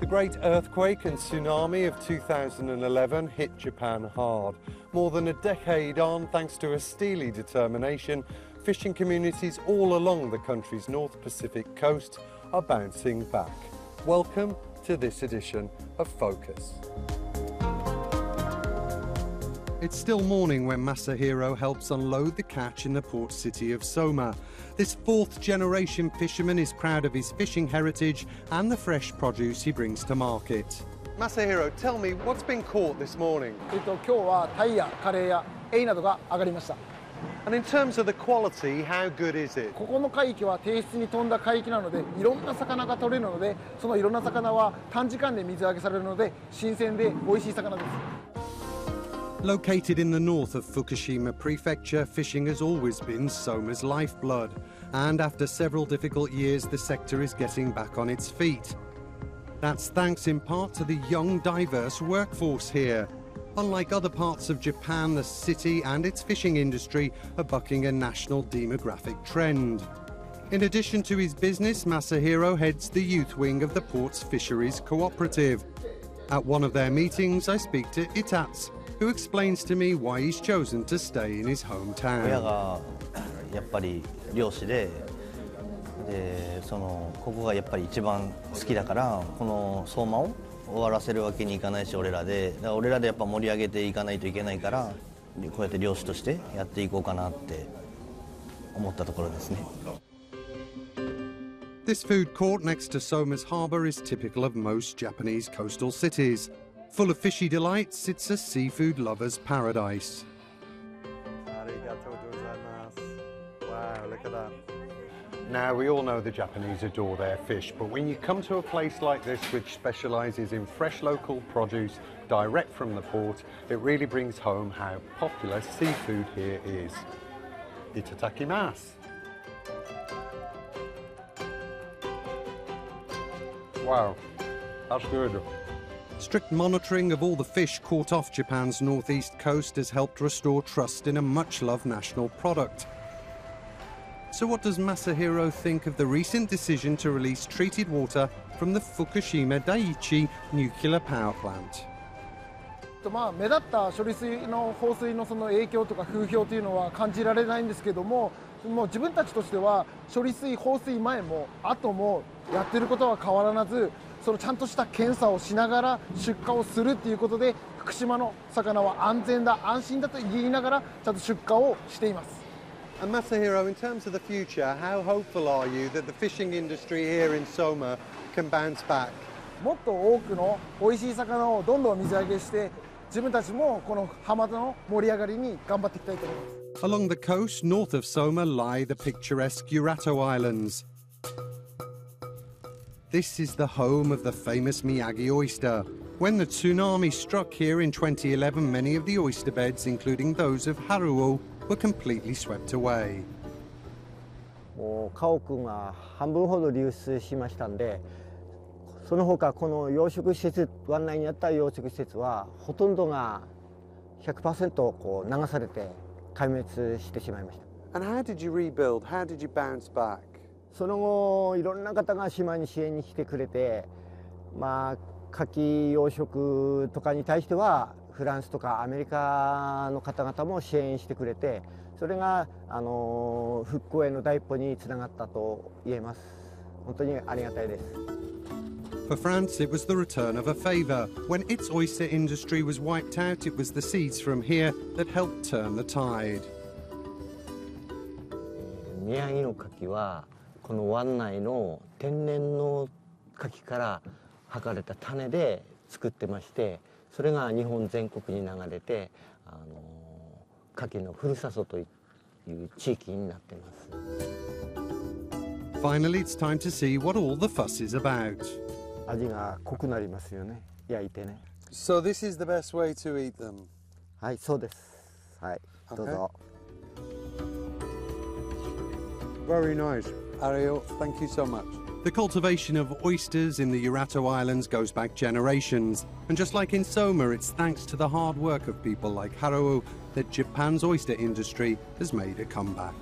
great earthquake and tsunami of 2011 hit Japan hard. More than a decade on, thanks to a steely determination, fishing communities all along the country's North Pacific coast are bouncing back. Welcome to this edition of Focus. It's still morning when Masahiro helps unload the catch in the port city of Soma. This fourth-generation fisherman is proud of his fishing heritage and the fresh produce he brings to market. Masahiro, tell me, what's been caught this morning? 今日はタイやカレイやエイなどが上がりました。 And in terms of the quality, how good is it? ここの海域は低質に富んだ海域なので、いろんな魚が取れるので、そのいろんな魚は短時間で水揚げされるので、新鮮で美味しい魚です。 Located in the north of Fukushima Prefecture, fishing has always been Soma's lifeblood. And after several difficult years, the sector is getting back on its feet. That's thanks in part to the young, diverse workforce here. Unlike other parts of Japan, the city and its fishing industry are bucking a national demographic trend. In addition to his business, Masahiro heads the youth wing of the port's fisheries cooperative. At one of their meetings, I speak to Itatsu, who explains to me why he's chosen to stay in his hometown. 親がやっぱり漁師で、ここがやっぱり一番好きだから、この相馬を終わらせるわけにいかないし、俺らでやっぱ盛り上げていかないといけないから、こうやって漁師としてやっていこうかなって思ったところですね。 This food court next to Soma's harbour is typical of most Japanese coastal cities. Full of fishy delights, it's a seafood lover's paradise. Wow, look at that. Now, we all know the Japanese adore their fish, but when you come to a place like this which specialises in fresh local produce direct from the port, it really brings home how popular seafood here is. Itadakimasu. Wow, that's good. Strict monitoring of all the fish caught off Japan's northeast coast has helped restore trust in a much-loved national product. So what does Masahiro think of the recent decision to release treated water from the Fukushima Daiichi nuclear power plant? 目立った処理水の放水のその影響とか風評というのは感じられないんですけども、もう自分たちとしては処理水放水前も後もやってることは変わらず、そのちゃんとした検査をしながら出荷をするっていうことで、福島の魚は安全だ安心だと言いながらちゃんと出荷をしています。 And Masahiro, in terms of the future, how hopeful are you that the fishing industry here in Soma can bounce back? もっと多くの美味しい魚をどんどん水揚げして、自分たちもこの浜の盛り上がりに頑張っていきたいと思います。 Along the coast north of Soma lie the picturesque Urato Islands. This is the home of the famous Miyagi oyster. When the tsunami struck here in 2011, many of the oyster beds, including those of Haruo, were completely swept away. もう家屋が半分ほど流出しましたんで、その他この養殖施設、湾内にあった養殖施設はほとんどが 100% こう流されて壊滅してしまいました。 And how did you rebuild? How did you bounce back? その後いろんな方が島に支援に来てくれて、まあ牡蠣養殖とかに対してはフランスとかアメリカの方々も支援してくれて、それが復興への第一歩につながったと言えます。本当にありがたいです。 For France, it was the return of a favour. When its oyster industry was wiped out, it was the seeds from here that helped turn the tide. 宮城の牡蠣はこの湾内の天然の牡蠣から剥かれた種で作ってまして、それが日本全国に流れて牡蠣のふるさとという地域になっています。 Finally, it's time to see what all the fuss is about. 味が濃くなりますよね、焼いてね。 So this is the best way to eat them? はい、そうです。はい、どうぞ。 Very nice. Ariel, thank you so much. The cultivation of oysters in the Urato Islands goes back generations. And just like in Soma, it's thanks to the hard work of people like Haruo that Japan's oyster industry has made a comeback.